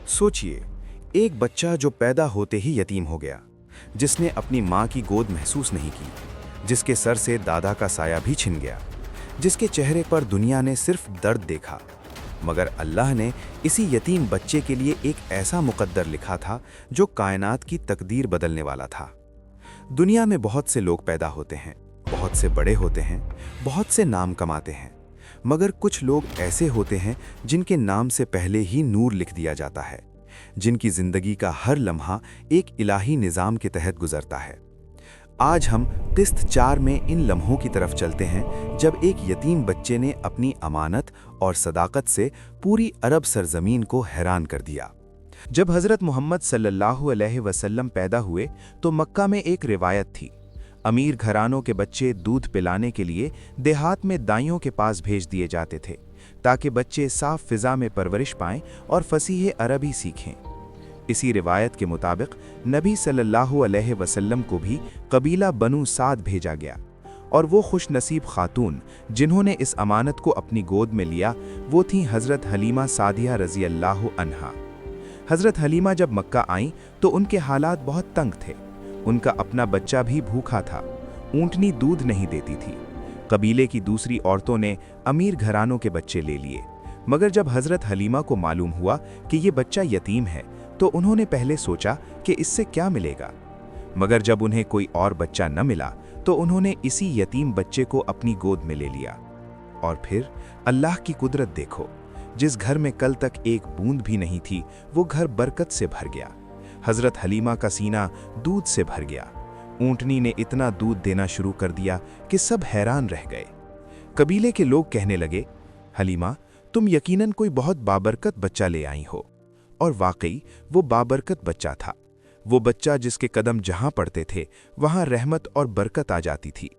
सोचिए, एक बच्चा जो पैदा होते ही यतीम हो गया, जिसने अपनी माँ की गोद महसूस नहीं की, जिसके सर से दादा का साया भी छिन गया, जिसके चेहरे पर दुनिया ने सिर्फ दर्द देखा। मगर अल्लाह ने इसी यतीम बच्चे के लिए एक ऐसा मुकद्दर लिखा था जो कायनात की तकदीर बदलने वाला था। दुनिया में बहुत से लोग पैदा होते हैं, बहुत से बड़े होते हैं, बहुत से नाम कमाते हैं, मगर कुछ लोग ऐसे होते हैं जिनके नाम से पहले ही नूर लिख दिया जाता है, जिनकी जिंदगी का हर लम्हा एक इलाही निज़ाम के तहत गुजरता है। आज हम किस्त 4 में इन लम्हों की तरफ चलते हैं जब एक यतीम बच्चे ने अपनी अमानत और सदाकत से पूरी अरब सरजमीन को हैरान कर दिया। जब हज़रत मोहम्मद सल्लल्लाहु अलैहि वसल्लम पैदा हुए तो मक्का में एक रिवायत थी। अमीर घरानों के बच्चे दूध पिलाने के लिए देहात में दाइयों के पास भेज दिए जाते थे ताकि बच्चे साफ फिजा में परवरिश पाएं और फसीह अरबी सीखें। इसी रिवायत के मुताबिक नबी सल्लल्लाहु अलैहि वसल्लम को भी कबीला बनु साद भेजा गया और वो खुश नसीब खातून जिन्होंने इस अमानत को अपनी गोद में लिया वो थीं हज़रत हलीमा सादिया रज़ी अल्लाह अन्हा। हज़रत हलीमा जब मक्का आईं तो उनके हालात बहुत तंग थे। उनका अपना बच्चा भी भूखा था, ऊँटनी दूध नहीं देती थी। कबीले की दूसरी औरतों ने अमीर घरानों के बच्चे ले लिए, मगर जब हज़रत हलीमा को मालूम हुआ कि ये बच्चा यतीम है तो उन्होंने पहले सोचा कि इससे क्या मिलेगा, मगर जब उन्हें कोई और बच्चा न मिला तो उन्होंने इसी यतीम बच्चे को अपनी गोद में ले लिया। और फिर अल्लाह की कुदरत देखो, जिस घर में कल तक एक बूंद भी नहीं थी वो घर बरकत से भर गया। हज़रत हलीमा का सीना दूध से भर गया। ऊँटनी ने इतना दूध देना शुरू कर दिया कि सब हैरान रह गए। कबीले के लोग कहने लगे, हलीमा तुम यकीनन कोई बहुत बाबरकत बच्चा ले आई हो। और वाकई वो बाबरकत बच्चा था, वो बच्चा जिसके कदम जहां पड़ते थे वहां रहमत और बरकत आ जाती थी।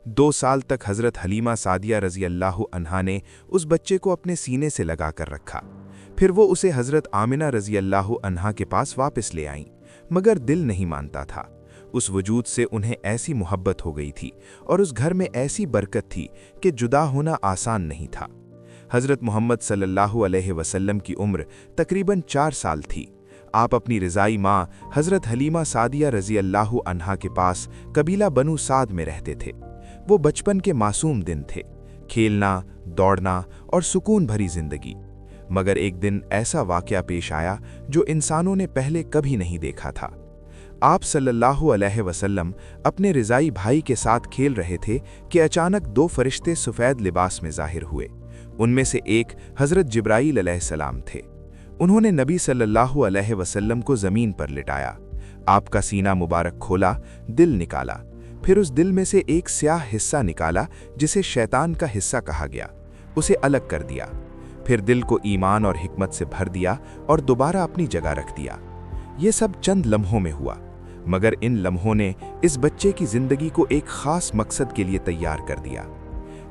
2 साल तक हज़रत हलीमा सादिया रज़ी अल्लाह अन्हा ने उस बच्चे को अपने सीने से लगा कर रखा। फिर वो उसे हज़रत आमिना रज़ी अल्लाह अन्हा के पास वापस ले आईं, मगर दिल नहीं मानता था। उस वजूद से उन्हें ऐसी मोहब्बत हो गई थी और उस घर में ऐसी बरकत थी कि जुदा होना आसान नहीं था। हज़रत मोहम्मद सल्लल्लाहु अलैहि वसल्लम की उम्र तकरीबन 4 साल थी। आप अपनी रिज़ाई माँ हज़रत हलीमा सादिया रज़ी अल्लाह अन्हा के पास कबीला बनु साद में रहते थे। वो बचपन के मासूम दिन थे, खेलना, दौड़ना और सुकून भरी जिंदगी। मगर एक दिन ऐसा वाक़या पेश आया जो इंसानों ने पहले कभी नहीं देखा था। आप सल्लल्लाहु अलैहि वसल्लम अपने रिज़ाई भाई के साथ खेल रहे थे कि अचानक 2 फरिश्ते सफ़ेद लिबास में ज़ाहिर हुए। उनमें से एक हज़रत जिब्राईल अलैहिस्सलाम थे। उन्होंने नबी सल्लल्लाहु अलैहि वसल्लम को ज़मीन पर लिटाया, आपका सीना मुबारक खोला, दिल निकाला। फिर उस दिल में से एक स्याह हिस्सा निकाला जिसे शैतान का हिस्सा कहा गया, उसे अलग कर दिया। फिर दिल को ईमान और हिकमत से भर दिया और दोबारा अपनी जगह रख दिया। ये सब चंद लम्हों में हुआ, मगर इन लम्हों ने इस बच्चे की जिंदगी को एक खास मकसद के लिए तैयार कर दिया।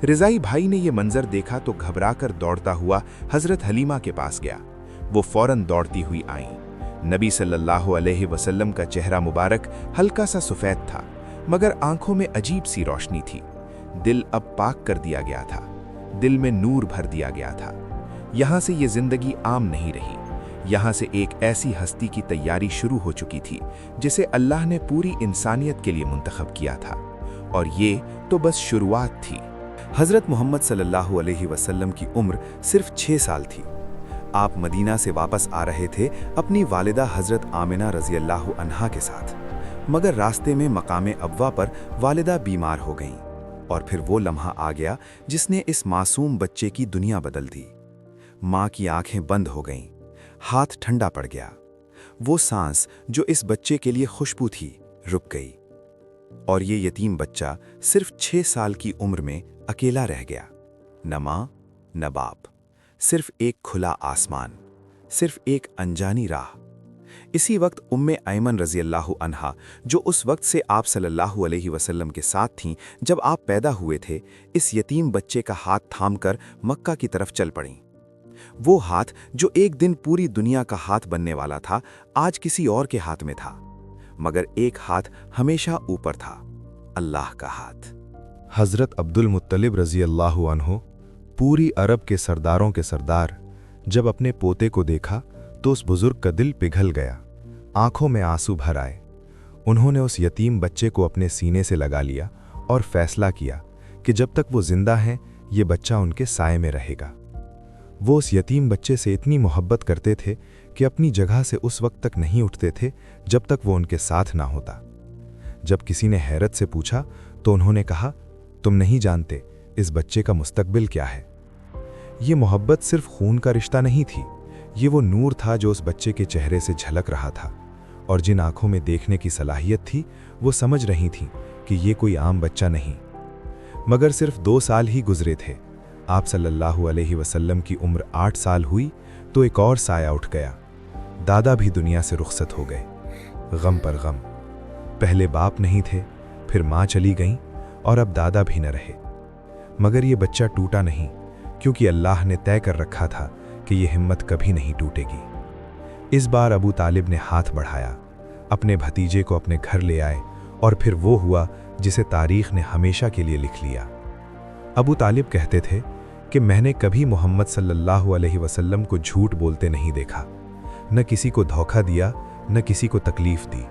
रिज़ाई भाई ने यह मंजर देखा तो घबराकर दौड़ता हुआ हज़रत हलीमा के पास गया। वो फौरन दौड़ती हुई आईं। नबी सल्लल्लाहु अलैहि वसल्लम का चेहरा मुबारक हल्का सा सफ़ेद था, मगर आंखों में अजीब सी रोशनी थी। दिल अब पाक कर दिया गया था, दिल में नूर भर दिया गया था। यहाँ से ये जिंदगी आम नहीं रही, यहाँ से एक ऐसी हस्ती की तैयारी शुरू हो चुकी थी जिसे अल्लाह ने पूरी इंसानियत के लिए मुंतखब किया था। और ये तो बस शुरुआत थी। हज़रत मोहम्मद सल्लल्लाहु अलैहि वसल्लम की उम्र सिर्फ 6 साल थी। आप मदीना से वापस आ रहे थे अपनी वालिदा हज़रत आमिना रज़ी अल्लाह अन्हा के साथ, मगर रास्ते में मकाम अब्वा पर वालिदा बीमार हो गईं। और फिर वो लम्हा आ गया जिसने इस मासूम बच्चे की दुनिया बदल दी। माँ की आंखें बंद हो गईं, हाथ ठंडा पड़ गया। वो सांस जो इस बच्चे के लिए खुशबू थी रुक गई, और ये यतीम बच्चा सिर्फ 6 साल की उम्र में अकेला रह गया। न माँ न बाप, सिर्फ एक खुला आसमान, सिर्फ एक अनजानी राह। इसी वक्त उम्मे ऐमन रज़ी अल्लाह अन्हा, जो उस वक्त से आप सल्लल्लाहु अलैहि वसल्लम के साथ थीं जब आप पैदा हुए थे, इस यतीम बच्चे का हाथ थामकर मक्का की तरफ चल पड़ीं। वो हाथ जो एक दिन पूरी दुनिया का हाथ बनने वाला था, आज किसी और के हाथ में था, मगर एक हाथ हमेशा ऊपर था, अल्लाह का हाथ। हज़रत अब्दुल मुत्तलिब रज़ी अल्लाहु अन्हु, पूरी अरब के सरदारों के सरदार, जब अपने पोते को देखा तो उस बुजुर्ग का दिल पिघल गया, आंखों में आंसू भर आए। उन्होंने उस यतीम बच्चे को अपने सीने से लगा लिया और फैसला किया कि जब तक वो जिंदा हैं ये बच्चा उनके साए में रहेगा। वो उस यतीम बच्चे से इतनी मोहब्बत करते थे कि अपनी जगह से उस वक्त तक नहीं उठते थे जब तक वो उनके साथ ना होता। जब किसी ने हैरत से पूछा तो उन्होंने कहा, तुम नहीं जानते इस बच्चे का मुस्तकबिल क्या है। ये मोहब्बत सिर्फ खून का रिश्ता नहीं थी, ये वो नूर था जो उस बच्चे के चेहरे से झलक रहा था, और जिन आंखों में देखने की सलाहियत थी वो समझ रही थीं कि ये कोई आम बच्चा नहीं। मगर सिर्फ 2 साल ही गुजरे थे। आप सल्लल्लाहु अलैहि वसल्लम की उम्र 8 साल हुई तो एक और साया उठ गया। दादा भी दुनिया से रुखसत हो गए, गम पर गम। पहले बाप नहीं थे, फिर माँ चली गईं और अब दादा भी न रहे। मगर ये बच्चा टूटा नहीं, क्योंकि अल्लाह ने तय कर रखा था कि ये हिम्मत कभी नहीं टूटेगी। इस बार अबू तालिब ने हाथ बढ़ाया, अपने भतीजे को अपने घर ले आए, और फिर वो हुआ जिसे तारीख ने हमेशा के लिए लिख लिया। अबू तालिब कहते थे कि मैंने कभी मोहम्मद सल्लल्लाहु अलैहि वसल्लम को झूठ बोलते नहीं देखा, न किसी को धोखा दिया, न किसी को तकलीफ दी,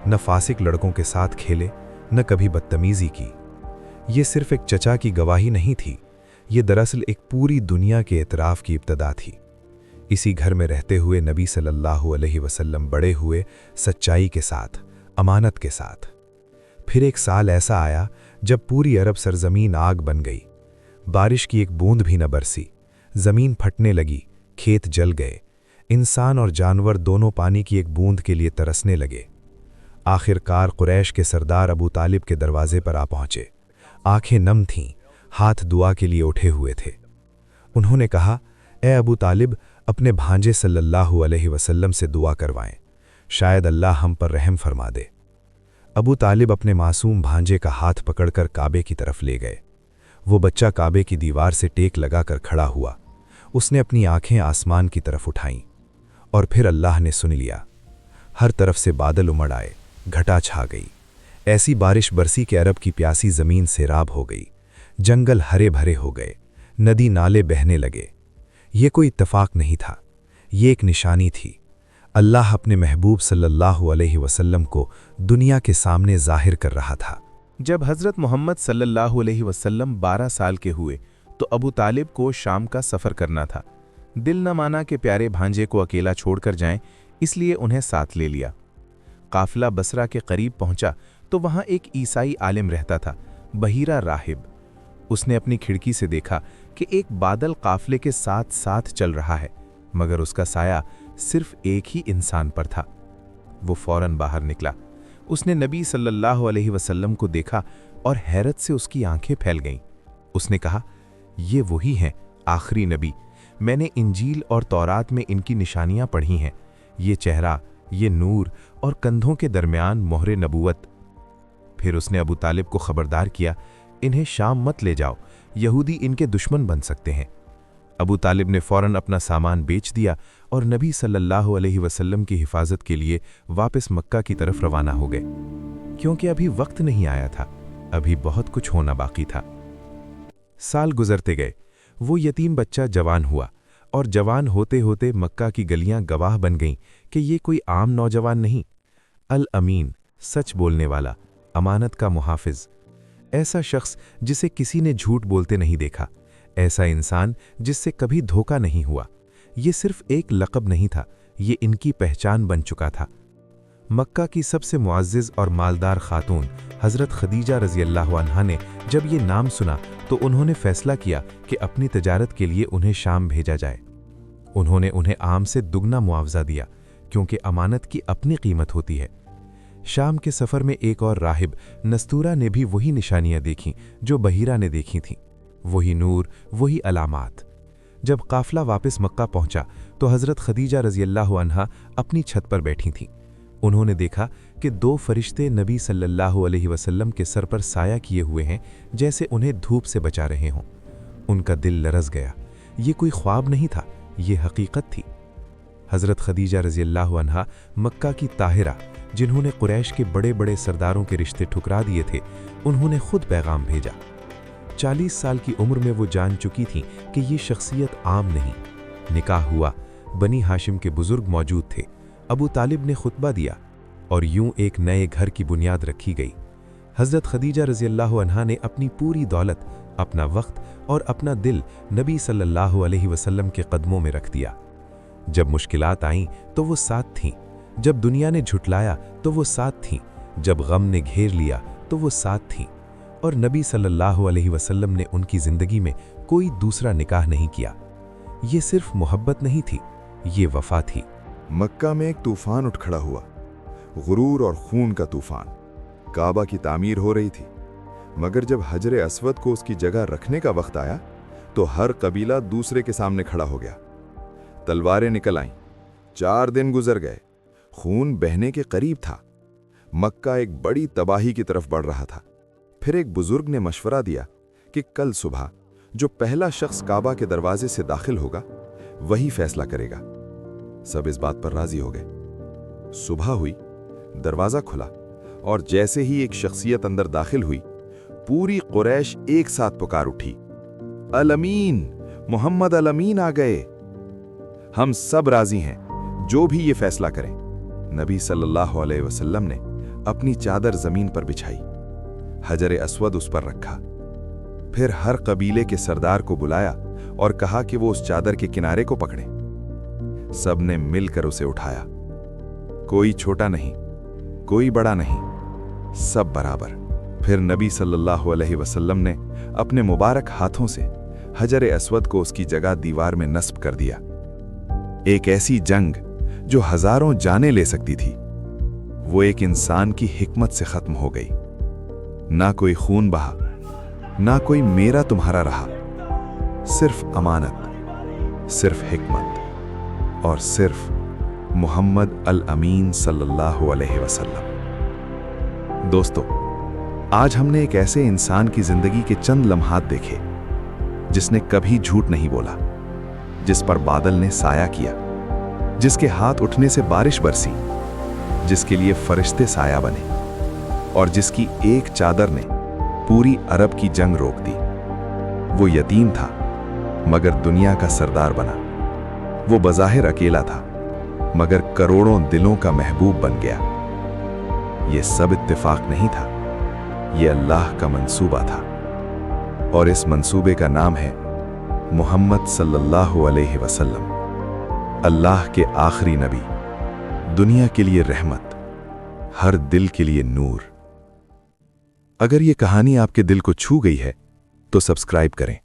न फासिक लड़कों के साथ खेले, न कभी बदतमीजी की। ये सिर्फ एक चचा की गवाही नहीं थी, ये दरअसल एक पूरी दुनिया के एतराफ़ की इब्तदा थी। इसी घर में रहते हुए नबी सल्लल्लाहु अलैहि वसल्लम बड़े हुए सच्चाई के साथ, अमानत के साथ। फिर एक साल ऐसा आया जब पूरी अरब सरजमीन आग बन गई। बारिश की एक बूंद भी न बरसी, ज़मीन फटने लगी, खेत जल गए, इंसान और जानवर दोनों पानी की एक बूंद के लिए तरसने लगे। आखिरकार कुरैश के सरदार अबू तालिब के दरवाजे पर आ पहुंचे। आंखें नम थीं, हाथ दुआ के लिए उठे हुए थे। उन्होंने कहा, ए अबू तालिब, अपने भांजे सल्लल्लाहु अलैहि वसल्लम से दुआ करवाएं, शायद अल्लाह हम पर रहम फरमा दे। अबू तालिब अपने मासूम भांजे का हाथ पकड़कर काबे की तरफ ले गए। वो बच्चा काबे की दीवार से टेक लगाकर खड़ा हुआ। उसने अपनी आंखें आसमान की तरफ उठाईं, और फिर अल्लाह ने सुन लिया। हर तरफ से बादल उमड़ आए, घटा छा गई। ऐसी बारिश बरसी कि अरब की प्यासी ज़मीन सैराब हो गई, जंगल हरे भरे हो गए, नदी नाले बहने लगे। ये कोई इत्तफाक नहीं था, ये एक निशानी थी। अल्लाह अपने महबूब सल्लल्लाहु अलैहि वसल्लम को दुनिया के सामने जाहिर कर रहा था। जब हज़रत मोहम्मद सल्लल्लाहु अलैहि वसल्लम 12 साल के हुए तो अबू तालिब को शाम का सफ़र करना था। दिल न माना कि प्यारे भांजे को अकेला छोड़कर जाएं, इसलिए उन्हें साथ ले लिया। काफिला बसरा के करीब पहुंचा तो वहां एक ईसाई आलिम रहता था, बहीरा राहिब। उसने अपनी खिड़की से देखा कि एक बादल काफिले के साथ साथ चल रहा है, मगर उसका साया सिर्फ एक ही इंसान पर था। वो फौरन बाहर निकला। उसने नबी सल्लल्लाहु अलैहि वसल्लम को देखा और हैरत से उसकी आंखें फैल गईं। उसने कहा, ये वही हैं आखिरी नबी, मैंने इंजील और तौरात में इनकी निशानियां पढ़ी हैं। ये चेहरा, ये नूर और कंधों के दरमियान मोहरे नबूवत। फिर उसने अबू तालिब को खबरदार किया, इन्हें शाम मत ले जाओ, यहूदी इनके दुश्मन बन सकते हैं। अबू तालिब ने फौरन अपना सामान बेच दिया और नबी सल्लल्लाहु अलैहि वसल्लम की हिफाजत के लिए वापस मक्का की तरफ रवाना हो गए, क्योंकि अभी वक्त नहीं आया था, अभी बहुत कुछ होना बाकी था। साल गुजरते गए, वो यतीम बच्चा जवान हुआ, और जवान होते होते मक्का की गलियां गवाह बन गईं कि ये कोई आम नौजवान नहीं, अल अमीन, सच बोलने वाला, अमानत का मुहाफिज, ऐसा शख्स जिसे किसी ने झूठ बोलते नहीं देखा, ऐसा इंसान जिससे कभी धोखा नहीं हुआ। ये सिर्फ एक लक़ब नहीं था, ये इनकी पहचान बन चुका था। मक्का की सबसे मुअज़्ज़िज़ और मालदार खातून हज़रत खदीजा रज़ियल्लाहु अन्हा ने जब ये नाम सुना तो उन्होंने फ़ैसला किया कि अपनी तजारत के लिए उन्हें शाम भेजा जाए। उन्होंने उन्हें आम से दुगना मुआवजा दिया, क्योंकि अमानत की अपनी कीमत होती है। शाम के सफ़र में एक और राहिब नस्तूरा ने भी वही निशानियां देखीं जो बहीरा ने देखी थीं, वही नूर, वही अलामात। जब काफ़िला वापस मक्का पहुंचा तो हज़रत खदीजा रज़ियल्लाहु अन्हा अपनी छत पर बैठी थीं। उन्होंने देखा कि 2 फरिश्ते नबी सल्लल्लाहु अलैहि वसल्लम के सर पर साया किए हुए हैं, जैसे उन्हें धूप से बचा रहे हों। उनका दिल लरज़ गया। ये कोई ख्वाब नहीं था, ये हकीकत थी। हज़रत खदीजा रज़ियल्लाहु अन्हा मक्का की ताहिरा, जिन्होंने कुरैश के बड़े बड़े सरदारों के रिश्ते ठुकरा दिए थे, उन्होंने खुद पैगाम भेजा। 40 साल की उम्र में वो जान चुकी थीं कि ये शख्सियत आम नहीं। निकाह हुआ, बनी हाशिम के बुजुर्ग मौजूद थे। अबू तालिब ने खुतबा दिया और यूं एक नए घर की बुनियाद रखी गई। हज़रत खदीजा रज़ियल्लाहु अन्हा ने अपनी पूरी दौलत, अपना वक्त और अपना दिल नबी सल्लल्लाहु अलैहि वसल्लम के कदमों में रख दिया। जब मुश्किलात आईं तो वो साथ थीं, जब दुनिया ने झुटलाया तो वो साथ थीं, जब गम ने घेर लिया तो वो साथ थीं। और नबी सल्लल्लाहु अलैहि वसल्लम ने उनकी ज़िंदगी में कोई दूसरा निकाह नहीं किया। ये सिर्फ मोहब्बत नहीं थी, ये वफा थी। मक्का में एक तूफान उठ खड़ा हुआ, गुरूर और खून का तूफान। काबा की तामीर हो रही थी, मगर जब हजर अस्वद को उसकी जगह रखने का वक्त आया तो हर कबीला दूसरे के सामने खड़ा हो गया। तलवारें निकल आईं, 4 दिन गुजर गए, खून बहने के करीब था। मक्का एक बड़ी तबाही की तरफ बढ़ रहा था। फिर एक बुजुर्ग ने मशवरा दिया कि कल सुबह जो पहला शख्स काबा के दरवाजे से दाखिल होगा वही फैसला करेगा। सब इस बात पर राजी हो गए। सुबह हुई, दरवाजा खुला और जैसे ही एक शख्सियत अंदर दाखिल हुई, पूरी कुरैश एक साथ पुकार उठी, अल अमीन, मोहम्मद अल अमीन आ गए। हम सब राजी हैं, जो भी ये फैसला करें। नबी सल्लल्लाहु अलैहि वसल्लम ने अपनी चादर जमीन पर बिछाई, हजर अस्वद उस पर रखा। फिर हर कबीले के सरदार को बुलाया और कहा कि वो उस चादर के किनारे को पकड़े। सब ने मिलकर उसे उठाया। कोई छोटा नहीं, कोई बड़ा नहीं, सब बराबर। फिर नबी सल्लल्लाहु अलैहि वसल्लम ने अपने मुबारक हाथों से हजर अस्वद को उसकी जगह दीवार में नस्ब कर दिया। एक ऐसी जंग जो हजारों जानें ले सकती थी, वो एक इंसान की हिकमत से खत्म हो गई। ना कोई खून बहा, ना कोई मेरा तुम्हारा रहा, सिर्फ अमानत, सिर्फ हिकमत और सिर्फ मोहम्मद अल अमीन सल्लल्लाहु अलैहि वसल्लम। दोस्तों, आज हमने एक ऐसे इंसान की जिंदगी के चंद लम्हात देखे जिसने कभी झूठ नहीं बोला, जिस पर बादल ने साया किया, जिसके हाथ उठने से बारिश बरसी, जिसके लिए फरिश्ते साया बने और जिसकी एक चादर ने पूरी अरब की जंग रोक दी। वो यतीम था मगर दुनिया का सरदार बना। वो बज़ाहिर अकेला था मगर करोड़ों दिलों का महबूब बन गया। ये सब इत्तेफाक नहीं था, ये अल्लाह का मंसूबा था और इस मंसूबे का नाम है मोहम्मद सल्लल्लाहु अलैहि वसल्लम, अल्लाह के आखिरी नबी, दुनिया के लिए रहमत, हर दिल के लिए नूर। अगर ये कहानी आपके दिल को छू गई है तो सब्सक्राइब करें।